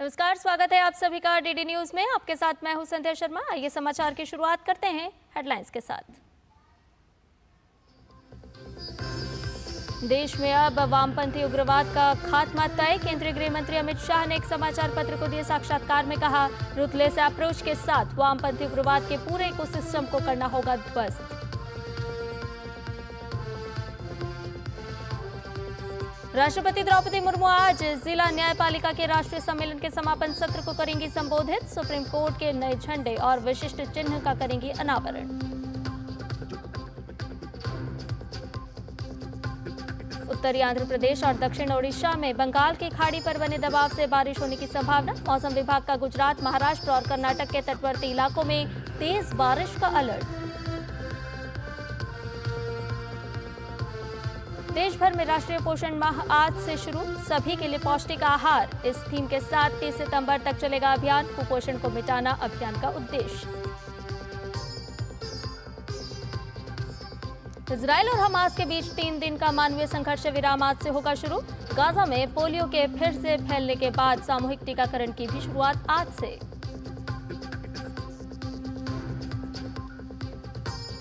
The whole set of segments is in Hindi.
नमस्कार, स्वागत है आप सभी का डीडी न्यूज में। आपके साथ मैं हूं संध्या शर्मा। आइए समाचार की शुरुआत करते हैं हेडलाइंस के साथ। देश में अब वामपंथी उग्रवाद का खात्मा तय। केंद्रीय गृह मंत्री अमित शाह ने एक समाचार पत्र को दिए साक्षात्कार में कहा, रूथलेस अप्रोच के साथ वामपंथी उग्रवाद के पूरे इकोसिस्टम को करना होगा ध्वस्त। राष्ट्रपति द्रौपदी मुर्मू आज जिला न्यायपालिका के राष्ट्रीय सम्मेलन के समापन सत्र को करेंगी संबोधित। सुप्रीम कोर्ट के नए झंडे और विशिष्ट चिन्ह का करेंगी अनावरण। उत्तरी आंध्र प्रदेश और दक्षिण ओडिशा में बंगाल की खाड़ी पर बने दबाव से बारिश होने की संभावना। मौसम विभाग का गुजरात, महाराष्ट्र और कर्नाटक के तटवर्ती इलाकों में तेज बारिश का अलर्ट। देश भर में राष्ट्रीय पोषण माह आज से शुरू, सभी के लिए पौष्टिक आहार। इस थीम के साथ 30 सितंबर तक चलेगा अभियान। कुपोषण को मिटाना अभियान का उद्देश्य। इजराइल और हमास के बीच 3 दिन का मानवीय संघर्ष विराम आज से होगा शुरू। गाजा में पोलियो के फिर से फैलने के बाद सामूहिक टीकाकरण की भी शुरुआत आज से।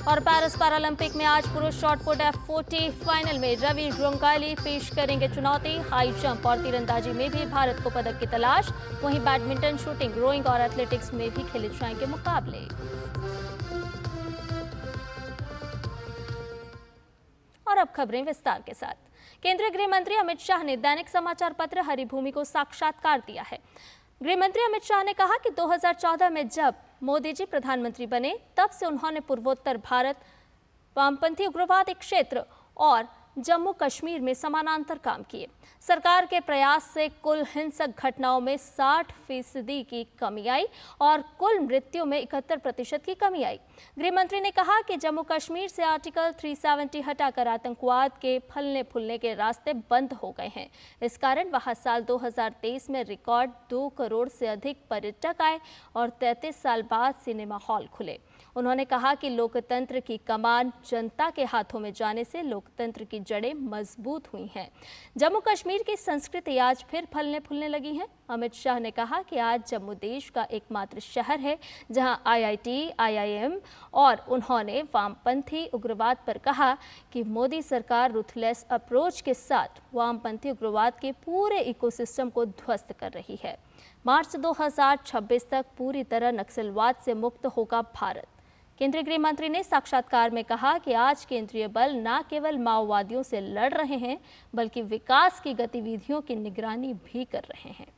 और पेरिस पैरालंपिक में आज पुरुष शॉटपुट F40 फाइनल में रवि रोंगाली पेश करेंगे चुनौती। हाई जंप और तीरंदाजी में भी भारत को पदक की तलाश। वहीं बैडमिंटन, शूटिंग, रोइंग और एथलेटिक्स में भी खेले जाएंगे मुकाबले। और अब खबरें विस्तार के साथ। केंद्रीय गृह मंत्री अमित शाह ने दैनिक समाचार पत्र हरिभूमि को साक्षात्कार दिया है। गृह मंत्री अमित शाह ने कहा कि 2014 में जब मोदी जी प्रधानमंत्री बने, तब से उन्होंने पूर्वोत्तर भारत, वामपंथी उग्रवाद क्षेत्र और जम्मू कश्मीर में समानांतर काम किए। सरकार के प्रयास से कुल हिंसक घटनाओं में 60% की कमी आई और कुल मृत्यु में 71% की कमी आई। गृह मंत्री ने कहा कि जम्मू कश्मीर से आर्टिकल 370 हटाकर आतंकवाद के फलने फूलने के रास्ते बंद हो गए हैं। इस कारण वहां साल 2023 में रिकॉर्ड 2 करोड़ से अधिक पर्यटक आए और 33 साल बाद सिनेमा हॉल खुले। उन्होंने कहा कि लोकतंत्र की कमान जनता के हाथों में जाने से लोकतंत्र की जड़ें मजबूत हुई हैं। जम्मू कश्मीर की संस्कृति आज फिर फलने फूलने लगी है। अमित शाह ने कहा कि आज जम्मू देश का एकमात्र शहर है जहां IIT, IIM और उन्होंने वामपंथी उग्रवाद पर कहा कि मोदी सरकार रूथलेस अप्रोच के साथ वामपंथी उग्रवाद के पूरे इकोसिस्टम को ध्वस्त कर रही है। मार्च 2026 तक पूरी तरह नक्सलवाद से मुक्त होगा भारत। केंद्रीय गृह मंत्री ने साक्षात्कार में कहा कि आज केंद्रीय बल न केवल माओवादियों से लड़ रहे हैं, बल्कि विकास की गतिविधियों की निगरानी भी कर रहे हैं।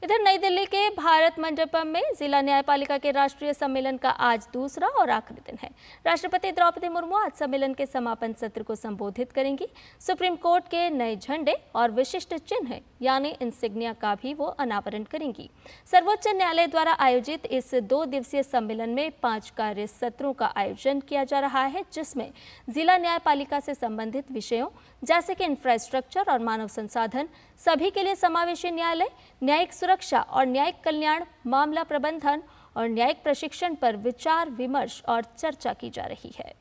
इधर नई दिल्ली के भारत मंडपम में जिला न्यायपालिका के राष्ट्रीय सम्मेलन का आज दूसरा और आखिरी दिन है। राष्ट्रपति द्रौपदी मुर्मू आज सम्मेलन के समापन सत्र को संबोधित करेंगी। सुप्रीम कोर्ट के नए झंडे और विशिष्ट चिन्ह यानी इंसिग्निया का भी वो अनावरण करेंगी। सर्वोच्च न्यायालय द्वारा आयोजित इस 2 दिवसीय सम्मेलन में 5 कार्य सत्रों का आयोजन किया जा रहा है, जिसमें जिला न्यायपालिका से संबंधित विषयों जैसे कि इंफ्रास्ट्रक्चर और मानव संसाधन, सभी के लिए समावेशी न्यायालय, न्यायिक सुरक्षा और न्यायिक कल्याण, मामला प्रबंधन और न्यायिक प्रशिक्षण पर विचार विमर्श और चर्चा की जा रही है।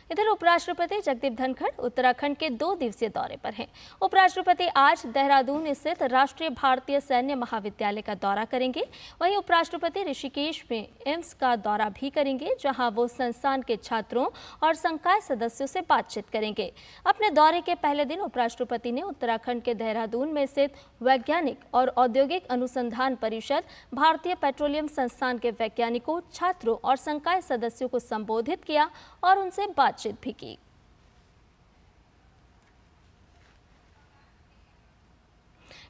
इधर उपराष्ट्रपति जगदीप धनखड़ उत्तराखंड के 2 दिवसीय दौरे पर हैं। उपराष्ट्रपति आज देहरादून स्थित राष्ट्रीय भारतीय सैन्य महाविद्यालय का दौरा करेंगे। वहीं उपराष्ट्रपति ऋषिकेश में एम्स का दौरा भी करेंगे, जहां वो संस्थान के छात्रों और संकाय सदस्यों से बातचीत करेंगे। अपने दौरे के पहले दिन उपराष्ट्रपति ने उत्तराखंड के देहरादून में स्थित वैज्ञानिक और औद्योगिक अनुसंधान परिषद, भारतीय पेट्रोलियम संस्थान के वैज्ञानिकों, छात्रों और संकाय सदस्यों को संबोधित किया और उनसे बातचीत भी की।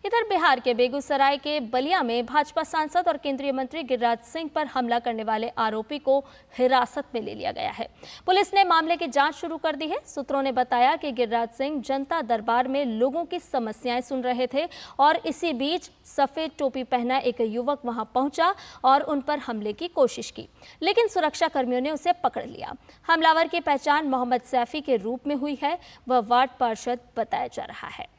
इधर बिहार के बेगूसराय के बलिया में भाजपा सांसद और केंद्रीय मंत्री गिरिराज सिंह पर हमला करने वाले आरोपी को हिरासत में ले लिया गया है। पुलिस ने मामले की जांच शुरू कर दी है। सूत्रों ने बताया कि गिरिराज सिंह जनता दरबार में लोगों की समस्याएं सुन रहे थे और इसी बीच सफेद टोपी पहना एक युवक वहां पहुंचा और उन पर हमले की कोशिश की, लेकिन सुरक्षा कर्मियों ने उसे पकड़ लिया। हमलावर की पहचान मोहम्मद सैफी के रूप में हुई है। वह वार्ड पार्षद बताया जा रहा है।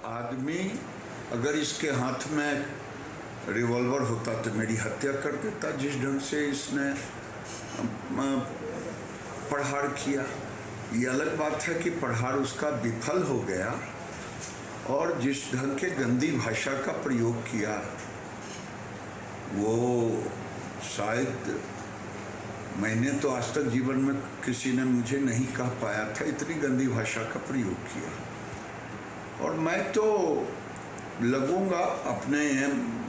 आदमी अगर इसके हाथ में रिवॉल्वर होता तो मेरी हत्या कर देता। जिस ढंग से इसने प्रहार किया, ये अलग बात है कि प्रहार उसका विफल हो गया, और जिस ढंग के गंदी भाषा का प्रयोग किया वो शायद मैंने तो आज तक जीवन में किसी ने मुझे नहीं कह पाया था, इतनी गंदी भाषा का प्रयोग किया। और मैं तो लगूंगा, अपने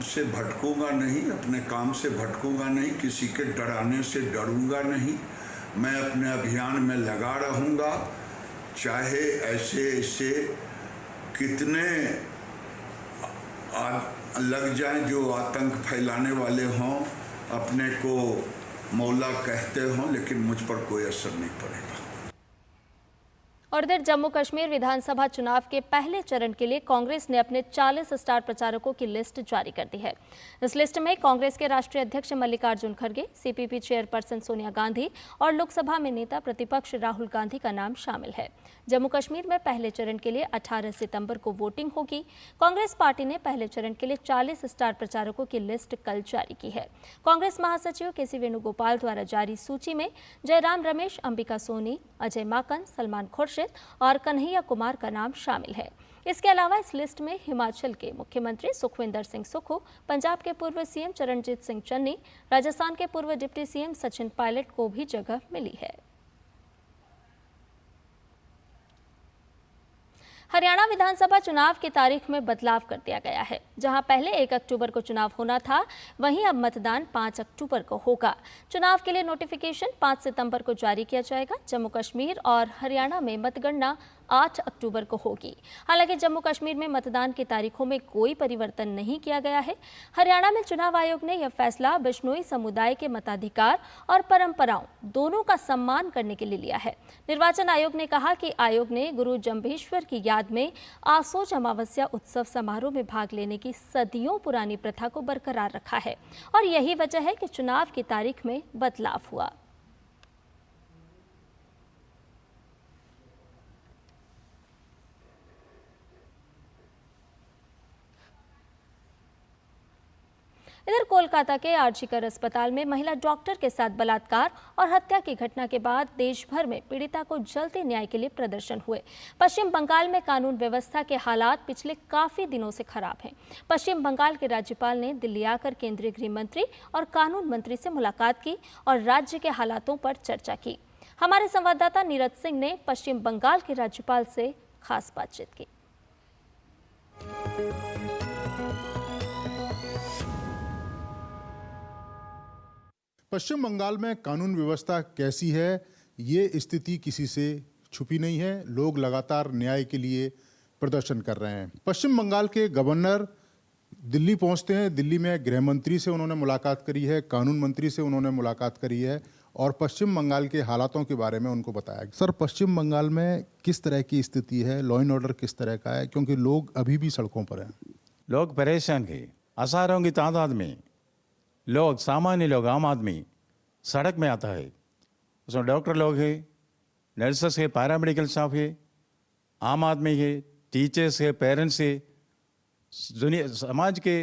से भटकूंगा नहीं, अपने काम से भटकूंगा नहीं, किसी के डराने से डरूंगा नहीं। मैं अपने अभियान में लगा रहूंगा, चाहे ऐसे ऐसे कितने लग जाएं जो आतंक फैलाने वाले हों, अपने को मौला कहते हों, लेकिन मुझ पर कोई असर नहीं पड़ेगा। और इधर जम्मू कश्मीर विधानसभा चुनाव के पहले चरण के लिए कांग्रेस ने अपने 40 स्टार प्रचारकों की लिस्ट जारी कर दी है। इस लिस्ट में कांग्रेस के राष्ट्रीय अध्यक्ष मल्लिकार्जुन खड़गे, सीपीपी चेयरपर्सन सोनिया गांधी और लोकसभा में नेता प्रतिपक्ष राहुल गांधी का नाम शामिल है। जम्मू कश्मीर में पहले चरण के लिए 18 सितंबर को वोटिंग होगी। कांग्रेस पार्टी ने पहले चरण के लिए 40 स्टार प्रचारकों की लिस्ट कल जारी की है। कांग्रेस महासचिव केसी वेणुगोपाल द्वारा जारी सूची में जयराम रमेश, अंबिका सोनी, अजय माकन, सलमान खुर्शीद और कन्हैया कुमार का नाम शामिल है। इसके अलावा इस लिस्ट में हिमाचल के मुख्यमंत्री सुखविंदर सिंह सुक्खू, पंजाब के पूर्व सीएम चरणजीत सिंह चन्नी, राजस्थान के पूर्व डिप्टी सीएम सचिन पायलट को भी जगह मिली है। हरियाणा विधानसभा चुनाव की तारीख में बदलाव कर दिया गया है। जहां पहले 1 अक्टूबर को चुनाव होना था, वहीं अब मतदान 5 अक्टूबर को होगा। चुनाव के लिए नोटिफिकेशन 5 सितंबर को जारी किया जाएगा। जम्मू कश्मीर और हरियाणा में मतगणना 8 अक्टूबर को होगी। हालांकि जम्मू कश्मीर में मतदान की तारीखों में कोई परिवर्तन नहीं किया गया है। हरियाणा में चुनाव आयोग ने यह फैसला बिश्नोई समुदाय के मताधिकार और परंपराओं दोनों का सम्मान करने के लिए लिया है। निर्वाचन आयोग ने कहा कि आयोग ने गुरु जंभेश्वर की याद में आसोज अमावस्या उत्सव समारोह में भाग लेने की सदियों पुरानी प्रथा को बरकरार रखा है और यही वजह है कि चुनाव की तारीख में बदलाव हुआ। इधर कोलकाता के आरजीकर अस्पताल में महिला डॉक्टर के साथ बलात्कार और हत्या की घटना के बाद देश भर में पीड़िता को जल्दी न्याय के लिए प्रदर्शन हुए। पश्चिम बंगाल में कानून व्यवस्था के हालात पिछले काफी दिनों से खराब हैं। पश्चिम बंगाल के राज्यपाल ने दिल्ली आकर केंद्रीय गृह मंत्री और कानून मंत्री से मुलाकात की और राज्य के हालातों पर चर्चा की। हमारे संवाददाता नीरज सिंह ने पश्चिम बंगाल के राज्यपाल से खास बातचीत की। पश्चिम बंगाल में कानून व्यवस्था कैसी है, ये स्थिति किसी से छुपी नहीं है। लोग लगातार न्याय के लिए प्रदर्शन कर रहे हैं। पश्चिम बंगाल के गवर्नर दिल्ली पहुंचते हैं। दिल्ली में गृह मंत्री से उन्होंने मुलाकात करी है, कानून मंत्री से उन्होंने मुलाकात करी है और पश्चिम बंगाल के हालातों के बारे में उनको बताया। सर, पश्चिम बंगाल में किस तरह की स्थिति है, लॉ एंड ऑर्डर किस तरह का है, क्योंकि लोग अभी भी सड़कों पर हैं। लोग परेशान हैं। हजारों की तादाद में लोग, सामान्य लोग, आम आदमी सड़क में आता है। उसमें डॉक्टर लोग हैं, नर्सेस है, पैरामेडिकल स्टाफ है, आम आदमी है, टीचर्स है, पेरेंट्स है, दुनिया समाज के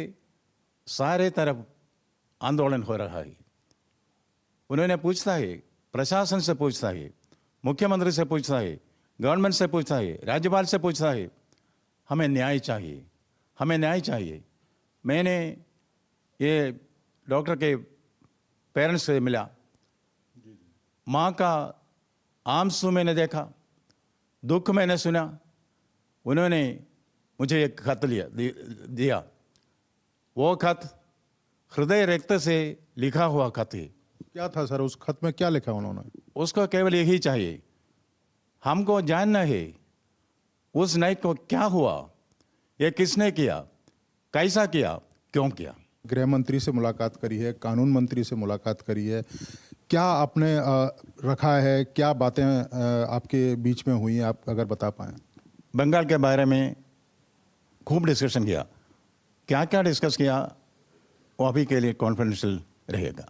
सारे तरफ आंदोलन हो रहा है। उन्होंने पूछता है, प्रशासन से पूछता है, मुख्यमंत्री से पूछता है, गवर्नमेंट से पूछता है, राज्यपाल से पूछता है, हमें न्याय चाहिए, हमें न्याय चाहिए। मैंने ये डॉक्टर के पेरेंट्स से मिला, माँ का आंसू मैंने देखा, दुख मैंने सुना। उन्होंने मुझे एक खत दिया। वो खत हृदय रक्त से लिखा हुआ खत है। क्या था सर उस खत में, क्या लिखा उन्होंने? उसको केवल यही चाहिए, हमको जानना है उस न्याय को क्या हुआ, ये किसने किया, कैसा किया, क्यों किया। गृह मंत्री से मुलाकात करी है, कानून मंत्री से मुलाकात करी है, क्या आपने रखा है, क्या बातें आपके बीच में हुई हैं, आप अगर बता पाएं। बंगाल के बारे में खूब डिस्कशन किया। क्या क्या डिस्कस किया वो अभी के लिए कॉन्फिडेंशियल रहेगा।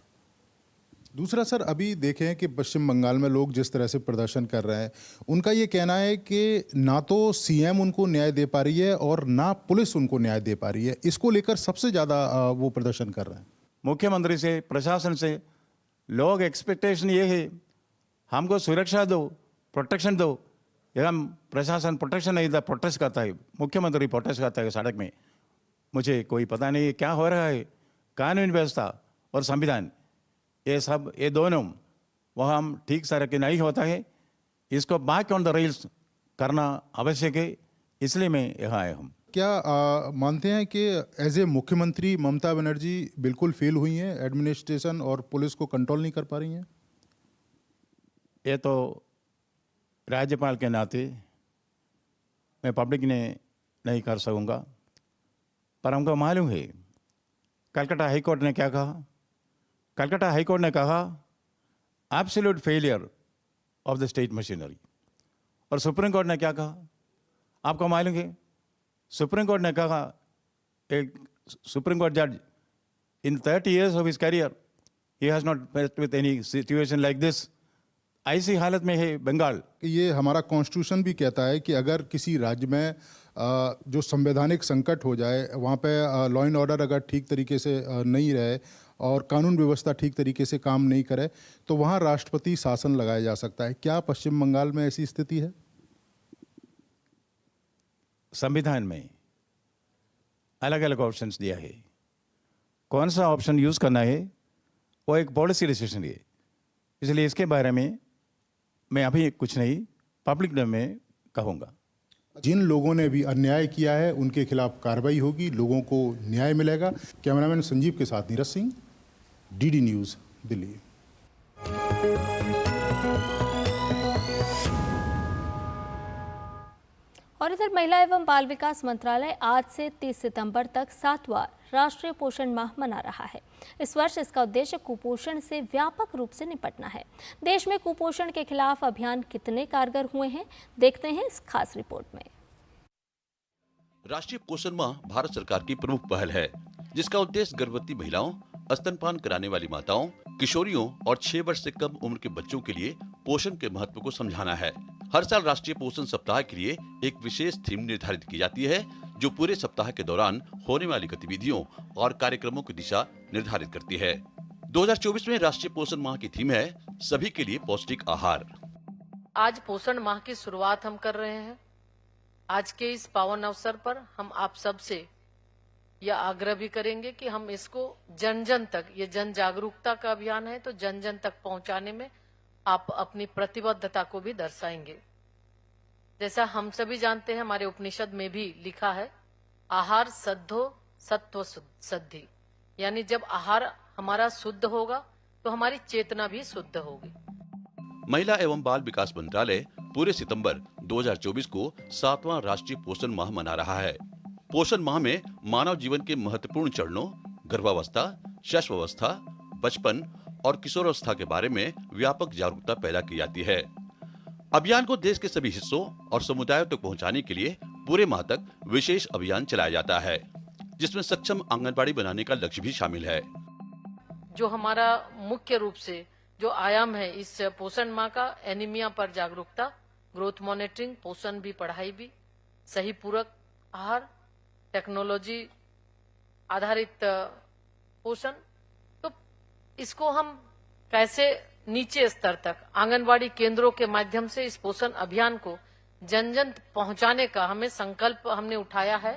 दूसरा सर, अभी देखें कि पश्चिम बंगाल में लोग जिस तरह से प्रदर्शन कर रहे हैं, उनका ये कहना है कि ना तो सीएम उनको न्याय दे पा रही है और ना पुलिस उनको न्याय दे पा रही है। इसको लेकर सबसे ज़्यादा वो प्रदर्शन कर रहे हैं। मुख्यमंत्री से, प्रशासन से लोग एक्सपेक्टेशन ये है, हमको सुरक्षा दो, प्रोटेक्शन दो। ये हम प्रशासन प्रोटेक्शन नहीं देता, प्रोटेस्ट करता है, मुख्यमंत्री प्रोटेस्ट करता है सड़क में। मुझे कोई पता नहीं क्या हो रहा है। कानून व्यवस्था और संविधान, ये दोनों वह हम ठीक से रखे नहीं होता है। इसको बैक ऑन द रेल्स करना आवश्यक है, इसलिए मैं यहाँ आया हूँ। क्या मानते हैं कि एज ए मुख्यमंत्री ममता बनर्जी बिल्कुल फेल हुई हैं, एडमिनिस्ट्रेशन और पुलिस को कंट्रोल नहीं कर पा रही हैं? ये तो राज्यपाल के नाते मैं पब्लिक ने नहीं कर सकूँगा, पर हमको मालूम है कलकत्ता हाईकोर्ट ने क्या कहा। कलकत्ता हाईकोर्ट ने कहा absolute failure of the state machinery. और सुप्रीम कोर्ट ने क्या कहा आपको मालूम है? सुप्रीम कोर्ट ने कहा, एक सुप्रीम कोर्ट जज इन 30 years of his career he has not met with any situation like this। ऐसी हालत में है बंगाल। ये हमारा कॉन्स्टिट्यूशन भी कहता है कि अगर किसी राज्य में जो संवैधानिक संकट हो जाए, वहाँ पे लॉ एंड ऑर्डर अगर ठीक तरीके से नहीं रहे और कानून व्यवस्था ठीक तरीके से काम नहीं करे, तो वहाँ राष्ट्रपति शासन लगाया जा सकता है। क्या पश्चिम बंगाल में ऐसी स्थिति है? संविधान में अलग अलग ऑप्शंस दिया है, कौन सा ऑप्शन यूज करना है वो एक पॉलिसी डिसीजन है। इसलिए इसके बारे में मैं अभी कुछ नहीं पब्लिक में कहूँगा। जिन लोगों ने भी अन्याय किया है उनके खिलाफ कार्रवाई होगी, लोगों को न्याय मिलेगा। कैमरामैन संजीव के साथ नीरज सिंह, डीडी न्यूज़, दिल्ली। और इधर महिला एवं बाल विकास मंत्रालय आज से 30 सितंबर तक 7वां राष्ट्रीय पोषण माह मना रहा है। इस वर्ष इसका उद्देश्य कुपोषण से व्यापक रूप से निपटना है। देश में कुपोषण के खिलाफ अभियान कितने कारगर हुए हैं, देखते हैं इस खास रिपोर्ट में। राष्ट्रीय पोषण माह भारत सरकार की प्रमुख पहल है, जिसका उद्देश्य गर्भवती महिलाओं, स्तनपान कराने वाली माताओं, किशोरियों और 6 वर्ष से कम उम्र के बच्चों के लिए पोषण के महत्व को समझाना है। हर साल राष्ट्रीय पोषण सप्ताह के लिए एक विशेष थीम निर्धारित की जाती है, जो पूरे सप्ताह के दौरान होने वाली गतिविधियों और कार्यक्रमों की दिशा निर्धारित करती है। 2024 में राष्ट्रीय पोषण माह की थीम है सभी के लिए पौष्टिक आहार। आज पोषण माह की शुरुआत हम कर रहे हैं। आज के इस पावन अवसर पर हम आप सब से यह आग्रह भी करेंगे कि हम इसको जन जन तक, ये जन जागरूकता का अभियान है, तो जन जन तक पहुंचाने में आप अपनी प्रतिबद्धता को भी दर्शाएंगे। जैसा हम सभी जानते हैं, हमारे उपनिषद में भी लिखा है, आहार सद्धो सत्व सद्धि, यानी जब आहार हमारा शुद्ध होगा तो हमारी चेतना भी शुद्ध होगी। महिला एवं बाल विकास मंत्रालय पूरे सितंबर 2024 को 7वां राष्ट्रीय पोषण माह मना रहा है। पोषण माह में मानव जीवन के महत्वपूर्ण चरणों गर्भावस्था, शिशुअवस्था, बचपन और किशोरावस्था के बारे में व्यापक जागरूकता पैदा की जाती है। अभियान को देश के सभी हिस्सों और समुदायों तक पहुंचाने के लिए पूरे माह तक विशेष अभियान चलाया जाता है, जिसमें सक्षम आंगनबाड़ी बनाने का लक्ष्य भी शामिल है। जो हमारा मुख्य रूप से जो आयाम है इस पोषण माह का, एनीमिया पर जागरूकता, ग्रोथ मॉनिटरिंग, पोषण भी पढ़ाई भी, सही पूरक आहार, टेक्नोलॉजी आधारित पोषण। तो इसको हम कैसे नीचे स्तर तक आंगनबाड़ी केंद्रों के माध्यम से इस पोषण अभियान को जन जन पहुंचाने का हमें संकल्प हमने उठाया है।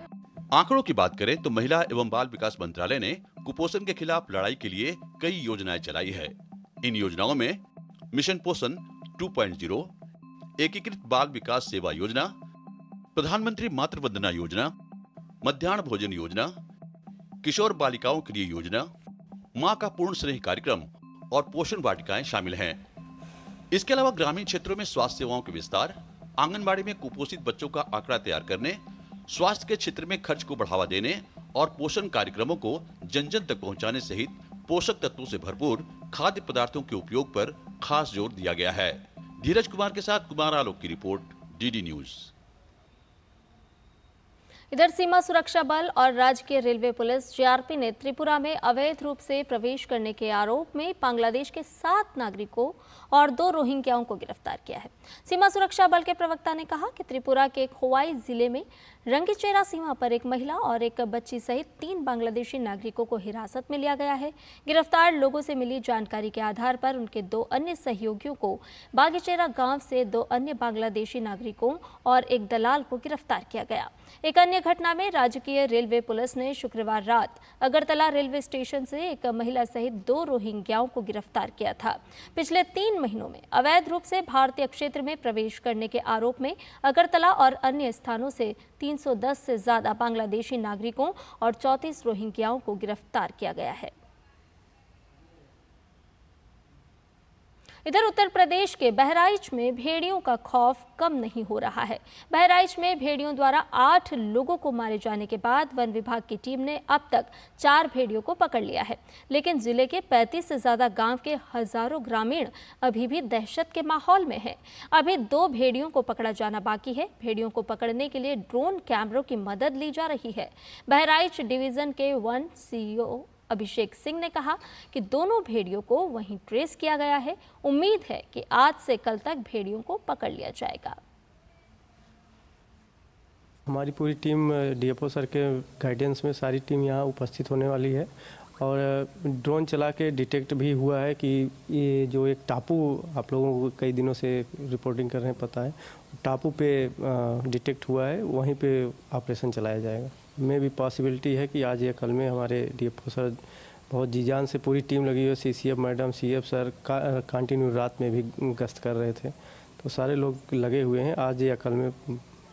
आंकड़ों की बात करें तो महिला एवं बाल विकास मंत्रालय ने कुपोषण के खिलाफ लड़ाई के लिए कई योजनाएं चलाई है। इन योजनाओं में मिशन पोषण 2.0, एकीकृत बाल विकास सेवा योजना, प्रधानमंत्री मातृ वंदना योजना, मध्याह्न भोजन योजना, किशोर बालिकाओं के लिए योजना, मां का पूर्ण स्नेह कार्यक्रम और पोषण वाटिकाएं शामिल हैं। इसके अलावा ग्रामीण क्षेत्रों में स्वास्थ्य सेवाओं के विस्तार, आंगनबाड़ी में कुपोषित बच्चों का आंकड़ा तैयार करने, स्वास्थ्य के क्षेत्र में खर्च को बढ़ावा देने और पोषण कार्यक्रमों को जन जन तक पहुंचाने सहित पोषक तत्वों से भरपूर खाद्य पदार्थों के उपयोग पर खास जोर दिया गया है। धीरज कुमार के साथ कुमार आलोक की रिपोर्ट, डीडी न्यूज। इधर सीमा सुरक्षा बल और राज्य रेलवे पुलिस जीआरपी ने त्रिपुरा में अवैध रूप से प्रवेश करने के आरोप में बांग्लादेश के 7 नागरिकों और 2 रोहिंग्याओं को गिरफ्तार किया है। सीमा सुरक्षा बल के प्रवक्ता ने कहा कि त्रिपुरा के खोवाई जिले में रंगीचेरा सीमा पर एक महिला और एक बच्ची सहित 3 बांग्लादेशी नागरिकों को हिरासत में लिया गया है। गिरफ्तार लोगों से मिली जानकारी के आधार पर उनके 2 अन्य सहयोगियों को बागीचेरा गांव से 2 अन्य बांग्लादेशी नागरिकों और एक दलाल को गिरफ्तार किया गया। एक अन्य घटना में राजकीय रेलवे पुलिस ने शुक्रवार रात अगरतला रेलवे स्टेशन से एक महिला सहित 2 रोहिंग्याओं को गिरफ्तार किया था। पिछले 3 महीनों में अवैध रूप से भारतीय क्षेत्र में प्रवेश करने के आरोप में अगरतला और अन्य स्थानों से 310 से ज्यादा बांग्लादेशी नागरिकों और 34 रोहिंग्याओं को गिरफ्तार किया गया है। इधर उत्तर प्रदेश के बहराइच में भेड़ियों का खौफ कम नहीं हो रहा है। बहराइच में भेड़ियों द्वारा 8 लोगों को मारे जाने के बाद वन विभाग की टीम ने अब तक 4 भेड़ियों को पकड़ लिया है, लेकिन जिले के 35 से ज्यादा गांव के हजारों ग्रामीण अभी भी दहशत के माहौल में हैं। अभी 2 भेड़ियों को पकड़ा जाना बाकी है। भेड़ियों को पकड़ने के लिए ड्रोन कैमरों की मदद ली जा रही है। बहराइच डिवीजन के वन सीईओ अभिषेक सिंह ने कहा कि दोनों भेड़ियों को वहीं ट्रेस किया गया है। उम्मीद है कि आज से कल तक भेड़ियों को पकड़ लिया जाएगा। हमारी पूरी टीम डीएफओ सर के गाइडेंस में सारी टीम यहाँ उपस्थित होने वाली है और ड्रोन चला के डिटेक्ट भी हुआ है कि ये जो एक टापू आप लोगों को कई दिनों से रिपोर्टिंग कर रहे हैं पता है, टापू पे डिटेक्ट हुआ है, वहीं पे ऑपरेशन चलाया जाएगा। में भी पॉसिबिलिटी है कि आज या कल में हमारे डीएफओ सर बहुत जी जान से पूरी टीम लगी हुई, CCF madam, CF sir continue रात में भी गश्त कर रहे थे, तो सारे लोग लगे हुए हैं। आज या कल में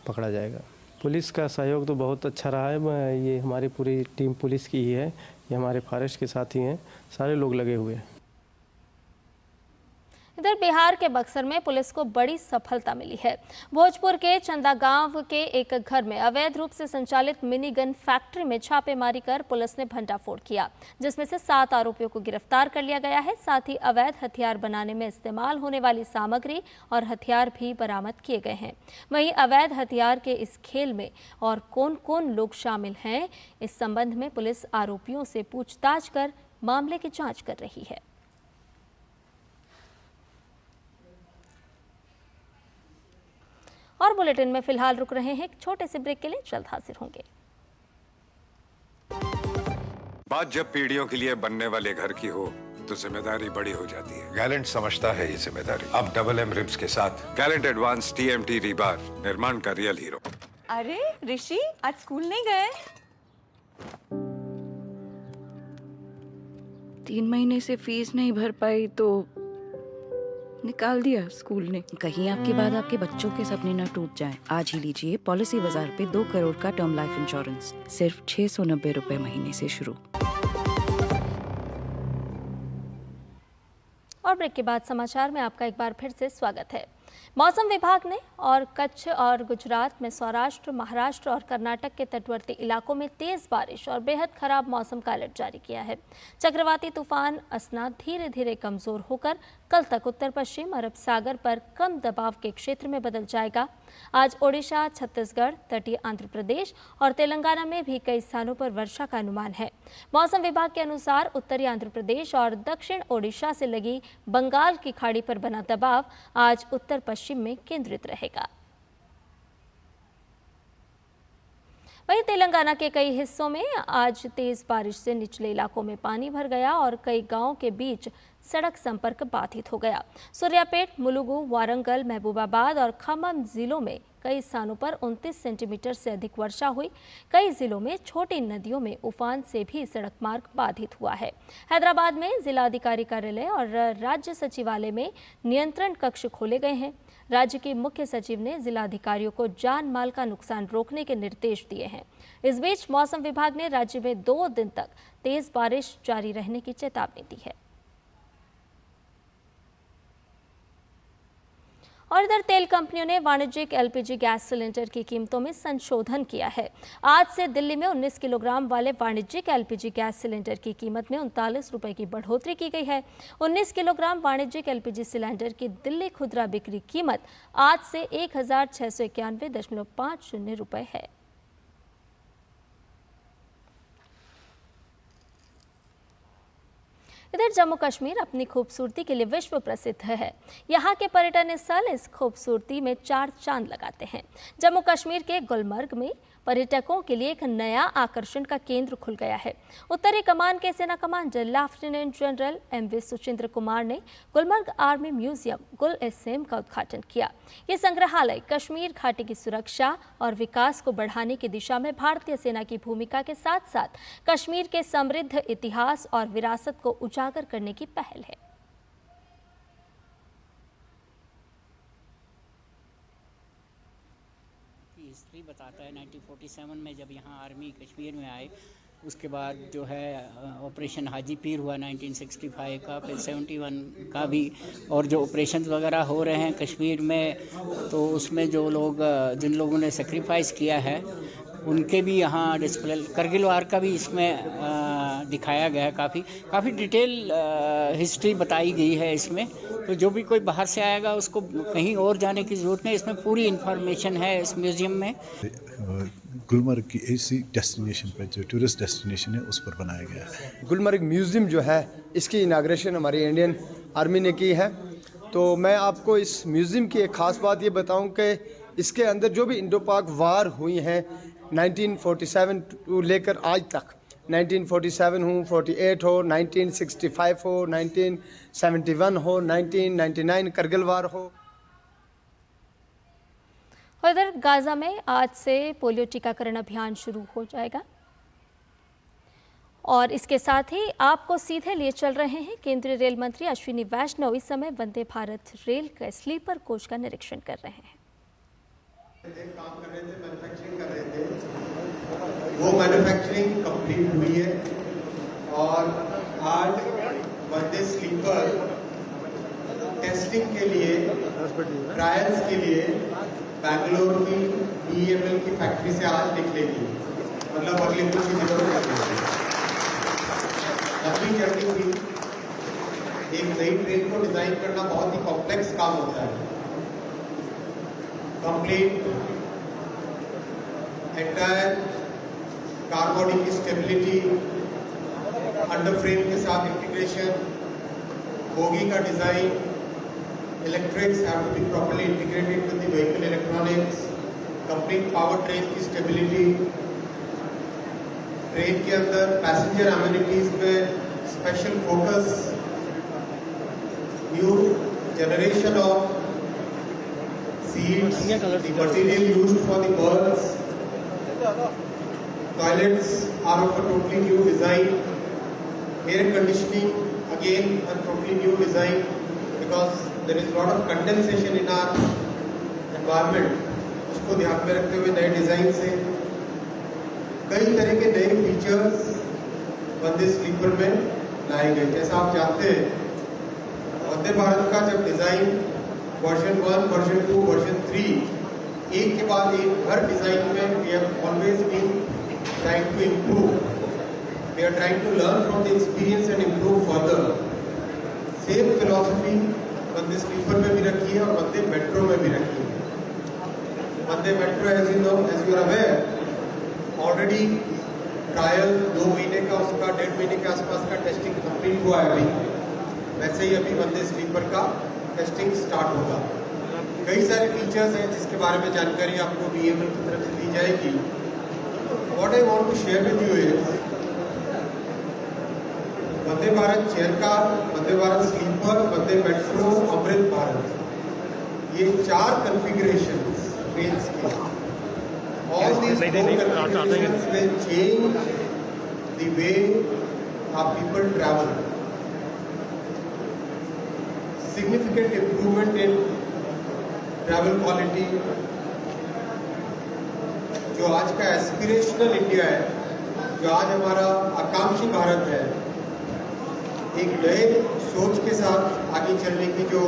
पकड़ा जाएगा। पुलिस का सहयोग तो बहुत अच्छा रहा है। ये हमारी पूरी टीम पुलिस की ही है, ये हमारे फॉरेस्ट के साथी हैं, सारे लोग लगे हुए हैं। इधर बिहार के बक्सर में पुलिस को बड़ी सफलता मिली है। भोजपुर के चंदा गांव के एक घर में अवैध रूप से संचालित मिनी गन फैक्ट्री में छापेमारी कर पुलिस ने भंडाफोड़ किया, जिसमें से 7 आरोपियों को गिरफ्तार कर लिया गया है। साथ ही अवैध हथियार बनाने में इस्तेमाल होने वाली सामग्री और हथियार भी बरामद किए गए हैं। वहीं अवैध हथियार के इस खेल में और कौन-कौन लोग शामिल हैं, इस संबंध में पुलिस आरोपियों से पूछताछ कर मामले की जाँच कर रही है। और बुलेटिन में फिलहाल रुक रहे हैं, एक छोटे से ब्रेक के लिए जल्द हाजिर होंगे। बात जब पीढ़ियों के लिए बनने वाले घर की हो तो जिम्मेदारी बड़ी हो जाती है। गैलेंट समझता है ये जिम्मेदारी। अब डबल एम रिब्स के साथ गैलेंट एडवांस टीएमटी रीबार, निर्माण का रियल हीरो। अरे ऋषि, आज स्कूल नहीं गए? 3 महीने से फीस नहीं भर पाई तो निकाल दिया स्कूल ने। कहीं आपके बाद आपके बच्चों के सपने न टूट जाएं। आज ही लीजिए पॉलिसी बाजार पे 2 करोड़ का टर्म लाइफ इंश्योरेंस, सिर्फ 690 रुपए महीने से शुरू। और ब्रेक के बाद समाचार में आपका एक बार फिर से स्वागत है। मौसम विभाग ने और कच्छ और गुजरात में सौराष्ट्र, महाराष्ट्र और कर्नाटक के तटवर्ती इलाकों में तेज बारिश और बेहद खराब मौसम का अलर्ट जारी किया है। चक्रवाती तूफान असना धीरे धीरे कमजोर होकर कल तक उत्तर पश्चिम अरब सागर पर कम दबाव के क्षेत्र में बदल जाएगा। आज ओडिशा, छत्तीसगढ़, तटीय आंध्र प्रदेश और तेलंगाना में भी कई स्थानों पर वर्षा का अनुमान है। मौसम विभाग के अनुसार उत्तरी आंध्र प्रदेश और दक्षिण ओडिशा से लगी बंगाल की खाड़ी पर बना दबाव आज उत्तर पश्चिम में केंद्रित रहेगा। वहीं तेलंगाना के कई हिस्सों में आज तेज बारिश से निचले इलाकों में पानी भर गया और कई गांवों के बीच सड़क संपर्क बाधित हो गया। सूर्यापेट, मुलुगु, वारंगल, महबूबाबाद और खम्मम जिलों में कई स्थानों पर 29 सेंटीमीटर से अधिक वर्षा हुई। कई जिलों में छोटी नदियों में उफान से भी सड़क मार्ग बाधित हुआ है। हैदराबाद में जिला अधिकारी कार्यालय और राज्य सचिवालय में नियंत्रण कक्ष खोले गए हैं। राज्य के मुख्य सचिव ने जिला अधिकारियों को जान माल का नुकसान रोकने के निर्देश दिए हैं। इस बीच मौसम विभाग ने राज्य में 2 दिन तक तेज बारिश जारी रहने की चेतावनी दी है। और इधर तेल कंपनियों ने वाणिज्यिक एलपीजी गैस सिलेंडर की कीमतों में संशोधन किया है। आज से दिल्ली में 19 किलोग्राम वाले वाणिज्यिक एलपीजी गैस सिलेंडर की कीमत में 39 रुपए की बढ़ोतरी की गई है। 19 किलोग्राम वाणिज्यिक एलपीजी सिलेंडर की दिल्ली खुदरा बिक्री कीमत आज से 1691.50 रुपए है। इधर जम्मू कश्मीर अपनी खूबसूरती के लिए विश्व प्रसिद्ध है। यहाँ के पर्यटन स्थल इस खूबसूरती में चार चांद लगाते हैं। जम्मू कश्मीर के गुलमर्ग में पर्यटकों के लिए एक नया आकर्षण का केंद्र खुल गया है। उत्तरी कमान के सेना commander lieutenant general MV Suchindra Kumar ने गुलमर्ग आर्मी म्यूजियम गुल SM का उद्घाटन किया। ये संग्रहालय कश्मीर घाटी की सुरक्षा और विकास को बढ़ाने की दिशा में भारतीय सेना की भूमिका के साथ साथ कश्मीर के समृद्ध इतिहास और विरासत को उजागर करने की पहल है। हिस्ट्री बताता है 1947 में जब यहाँ आर्मी कश्मीर में आए, उसके बाद जो है ऑपरेशन हाजी पीर हुआ 1965 का, फिर 71 का भी, और जो ऑपरेशन वगैरह हो रहे हैं कश्मीर में, तो उसमें जो लोग जिन लोगों ने सेक्रीफाइस किया है उनके भी यहाँ डिस्प्ले, करगिल वार का भी इसमें दिखाया गया है। काफ़ी डिटेल हिस्ट्री बताई गई है इसमें। तो जो भी कोई बाहर से आएगा उसको कहीं और जाने की ज़रूरत नहीं, इसमें पूरी इन्फॉर्मेशन है इस म्यूज़ियम में। गुलमर्ग की ऐसी डेस्टिनेशन पर, जो टूरिस्ट डेस्टिनेशन है, उस पर बनाया गया है। गुलमर्ग म्यूज़ियम जो है, इसकी इनाग्रेशन हमारी इंडियन आर्मी ने की है। तो मैं आपको इस म्यूज़ियम की एक ख़ास बात ये बताऊं कि इसके अंदर जो भी इंडो पाक वार हुई हैं 1947 टू लेकर आज तक, 1947 हो, 48 हो, 1965 हो, 1971 हो, 1999 करगिल वार हो। उधर गाजा में आज से पोलियो टीकाकरण अभियान शुरू हो जाएगा और इसके साथ ही आपको सीधे लिए चल रहे हैं केंद्रीय रेल मंत्री अश्विनी वैष्णव। इस समय वंदे भारत रेल के स्लीपर कोच का निरीक्षण कर रहे हैं। काम कर रहे थे, मैन्युफैक्चरिंग कर रहे थे, वो मैन्युफैक्चरिंग कंप्लीट हुई है और आज वंदे स्लीपर टेस्टिंग के लिए, ट्रायल्स के लिए बैंगलोर की BEML की फैक्ट्री से आज निकलेगी। मतलब अगले कुछ ही दिनों में लंबी जर्नी थी। एक नई ट्रेन को डिजाइन करना बहुत ही कॉम्प्लेक्स काम होता है। कंप्लीट एंटायर कार बॉडी की स्टेबिलिटी, अंडर फ्रेम के साथ इंटीग्रेशन, बोगी का design, electrics have to be properly integrated with the vehicle electronics, complete power train की स्टेबिलिटी, ट्रेन के अंदर पैसेंजर अम्यूनिटीज पे special focus, new generation of seats, the material used for the berths, toilets are of a totally new design, air conditioning again a totally new design because there is a lot of condensation in our environment. उसको ध्यान में रखते हुए नए डिजाइन से कई तरह के नए फीचर्स वंदे स्लीपर में लाए गए। जैसा आप जानते हैं, वंदे भारत का जब डिजाइन वर्जन 1, वर्जन 2, वर्जन 3 एक के बाद एक हर डिजाइन में we have always been trying to improve, we are trying to learn from the experience and improve further. Same philosophy Vande sleeper में भी रखी है और वंदे मेट्रो में भी रखी है। Vande metro as you know, as you are aware, already trial 2 महीने का, उसका 1.5 महीने के आसपास का टेस्टिंग कंप्लीट हुआ है अभी। वैसे ही अभी वंदे स्लीपर का टेस्टिंग स्टार्ट होगा। कई सारे फीचर्स हैं जिसके बारे में जानकारी आपको BEML की तरफ से दी जाएगी। What I want to share with you is Vande Bharat chair car, Vande Bharat sleeper, Vande metro, Amrit Bharat, ये 4 कॉन्फ़िगरेशंस ट्रेन्स के, all these configurations will change the way our people travel. significant improvement in travel quality। जो आज का एस्पिरेशनल इंडिया है, जो आज हमारा आकांक्षी भारत है, एक नए सोच के साथ आगे चलने की जो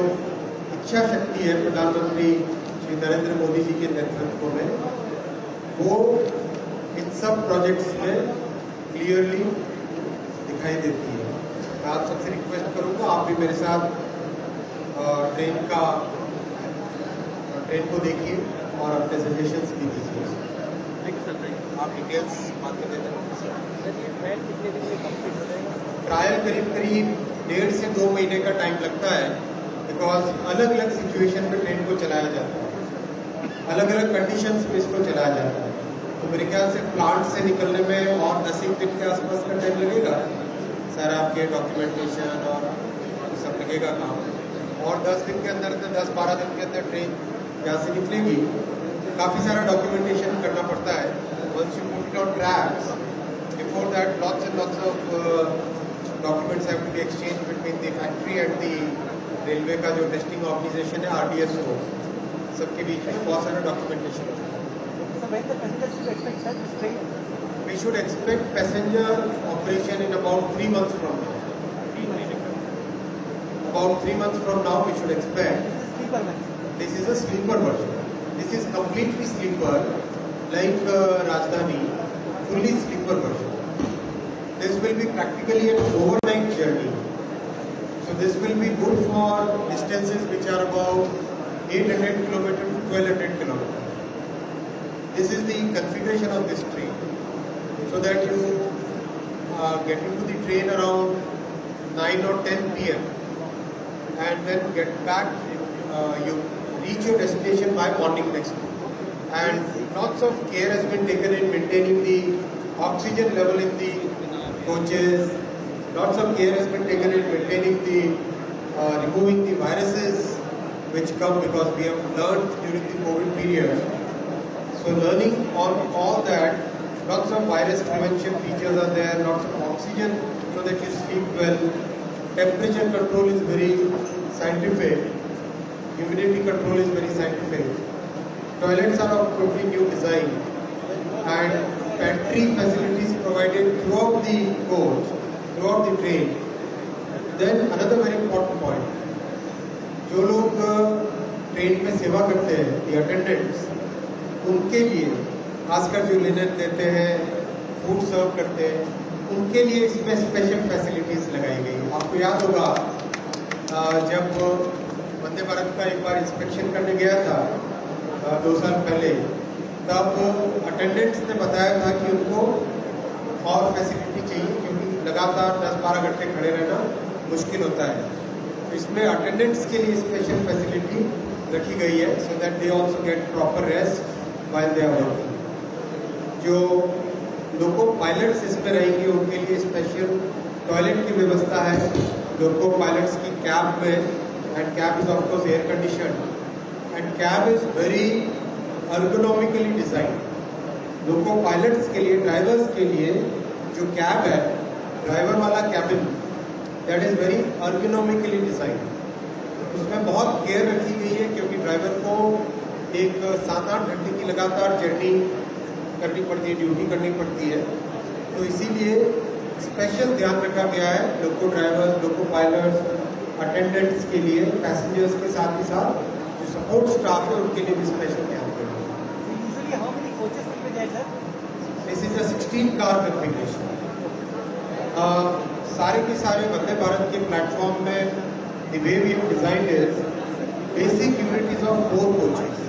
इच्छा शक्ति है प्रधानमंत्री श्री नरेंद्र मोदी जी के नेतृत्व में, वो इन सब प्रोजेक्ट्स में क्लियरली दिखाई देती है। मैं आप सबसे रिक्वेस्ट करूंगा, आप भी मेरे साथ ट्रेन को देखिए और अपने सजेशंस भी दीजिए। आप डिटेल्स बात कर देते हैं। ट्रायल करीब 1.5 से 2 महीने का टाइम लगता है, बिकॉज अलग अलग सिचुएशन में ट्रेन को चलाया जाता है, अलग अलग कंडीशंस में इसको चलाया जाता है। तो मेरे ख्याल से प्लांट से निकलने में और 10 दिन के आसपास का टाइम लगेगा। सर आपके डॉक्यूमेंटेशन और सब लगेगा काम, और 10 दिन के अंदर 10-12 दिन के अंदर ट्रेन यहाँ से निकलेगी। काफ़ी सारा डॉक्यूमेंटेशन करना पड़ता है। Once you put it on tracks, before that lots and lots of documents have to be exchange between the factory and the railway का जो टेस्टिंग ऑर्गेनाइजेशन है RDSO, सबके बीच में बहुत सारा डॉक्यूमेंटेशन होता है। We should expect passenger operation in about 3 months from now. About 3 months from now, we should expect. This is a sleeper version. This is completely sleeper, like Rajdhani, fully sleeper version. This will be practically an overnight journey. So this will be good for distances which are about 800 km to 1200 km. This is the configuration of this train, so that you get into the train around 9 or 10 p.m. and then get back. You reach your destination by morning next day. And lots of care has been taken in maintaining the oxygen level in the coaches. Lots of care has been taken in maintaining the removing the viruses which come, because we have learned during the COVID period. So learning on all that, lots of virus prevention features are there, lots of oxygen so that you sleep well. Temperature control is very scientific. Humidity control is very scientific. Toilets are of totally new design, and pantry facilities provided throughout the coach, throughout the train. Then another very important point, जो लोग ट्रेन में सेवा करते हैं, the attendants, उनके लिए खासकर जो लिनन देते हैं, फूड सर्व करते हैं, उनके लिए इसमें स्पेशल फैसिलिटीज लगाई गई। आपको याद होगा जब वंदे भारत का एक बार इंस्पेक्शन करने गया था 2 साल पहले, तब अटेंडेंट्स ने बताया था कि उनको और फैसिलिटी चाहिए, क्योंकि लगातार 10-12 घंटे खड़े रहना मुश्किल होता है। तो इसमें अटेंडेंट्स के लिए स्पेशल फैसिलिटी रखी गई है, so that they also get proper rest while they are working. जो लोको पायलट्स इसमें रहेंगे उनके लिए स्पेशल टॉयलेट की व्यवस्था है लोको पायलट्स की कैब में, and cab is of course air condition, and cab is very ergonomically design. Loco pilots के लिए, ड्राइवर्स के लिए जो कैब है, ड्राइवर वाला cabin, that is very ergonomically design. उसमें बहुत केयर रखी गई है, क्योंकि ड्राइवर को एक 7-8 घंटे की लगातार जर्नी करनी पड़ती है, ड्यूटी करनी पड़ती है। तो इसीलिए स्पेशल ध्यान रखा गया है लोको ड्राइवर्स, लोको पायलट्स, अटेंडेंट्स के लिए, पैसेंजर्स के साथ ही साथ जो सपोर्ट स्टाफ है उनके लिए भी स्पेशल ध्यान रखा गया है। This is a 16 car configuration. सारे के सारे वंदे भारत के प्लेटफॉर्म में the way we have designed is basic unit is of 4 coaches.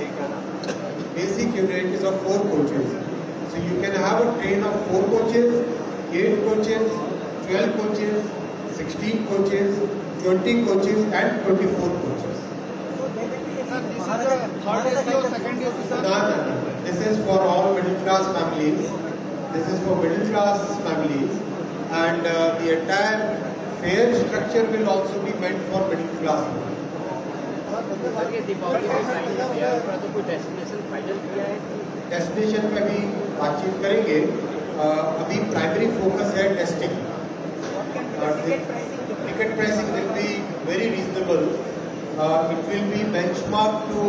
Basic unit is of 4 coaches. So you can have a train of 4 coaches, 8 coaches, 12 coaches, 16 coaches, 20 coaches, and 24 coaches. No. This is for all middle class families. This is for middle class families, and the entire fare structure will also be meant for middle class families. Destination पे भी बातचीत करेंगे। अभी प्राइमरी फोकस है testing. Ticket pricing will be very reasonable. It will be benchmark to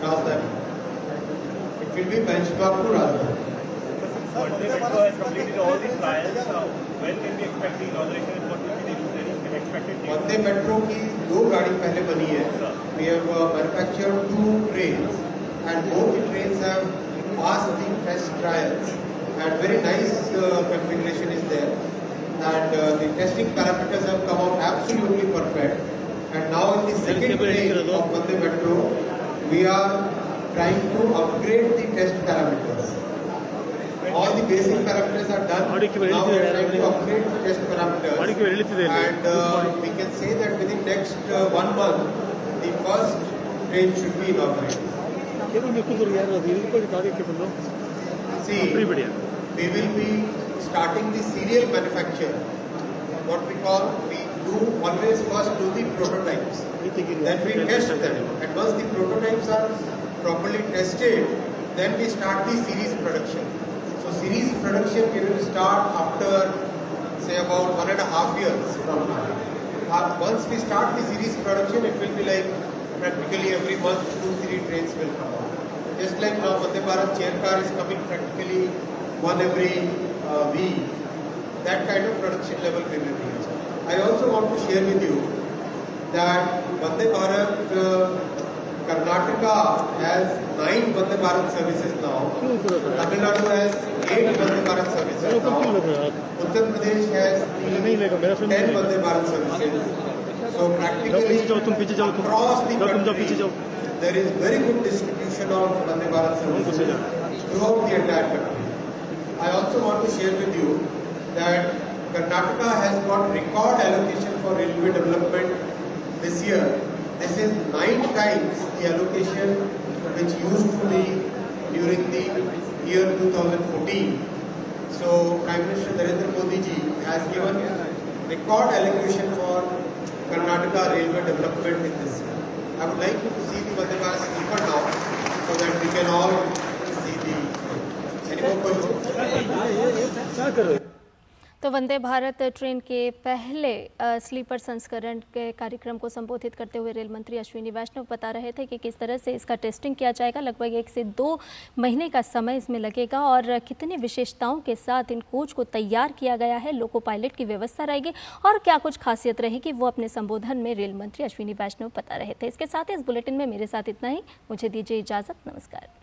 Rajdhani. It will be benchmark to Rajdhani. Vande metro की 2 गाड़ी पहले बनी है। We have manufactured 2 trains, and both the trains have passed the test trials, and very nice configuration is there, and the testing parameters have come out absolutely perfect. And now in the second train of Vande Metro, we are trying to upgrade the test parameters. all the basic parameters are done. Now we are trying to upgrade the test parameters, and we can say that within next 1 month, the first train should be inaugurated. See, we will be starting the serial manufacture. What we call, we do always first do the prototypes, then we test them, and once the prototypes are properly tested, then we start the series production. So series production we will start after say about 1.5 years from now. Once we start the series production, it will be like practically every month 2-3 trains will come out. Just like now Vande Bharat chair car is coming practically one every week. That kind of production level we will reach. I also want to share with you that Vande Bharat Karnataka has 9 Vande Bharat services now. Tamil Nadu has 8 Vande Bharat services now. Uttar Pradesh has 10 Vande Bharat services. So practically across the country, there is very good distribution of Vande Bharat services throughout the entire country. I also want to share with you that Karnataka has got record allocation for railway development this year. This is 9 times the allocation which used to be during the year 2014. So Prime Minister Narendra Modi ji has given record allocation for Karnataka railway development in this year. I would like you to see the Vande Bharat sleeper now so that we can all see the. Any more questions? तो वंदे भारत ट्रेन के पहले स्लीपर संस्करण के कार्यक्रम को संबोधित करते हुए रेल मंत्री अश्विनी वैष्णव बता रहे थे कि किस तरह से इसका टेस्टिंग किया जाएगा। लगभग 1 से 2 महीने का समय इसमें लगेगा और कितनी विशेषताओं के साथ इन कोच को तैयार किया गया है, लोको पायलट की व्यवस्था रहेगी और क्या कुछ खासियत रहेगी, वो अपने संबोधन में रेल मंत्री अश्विनी वैष्णव बता रहे थे। इसके साथ ही इस बुलेटिन में मेरे साथ इतना ही। मुझे दीजिए इजाज़त। नमस्कार।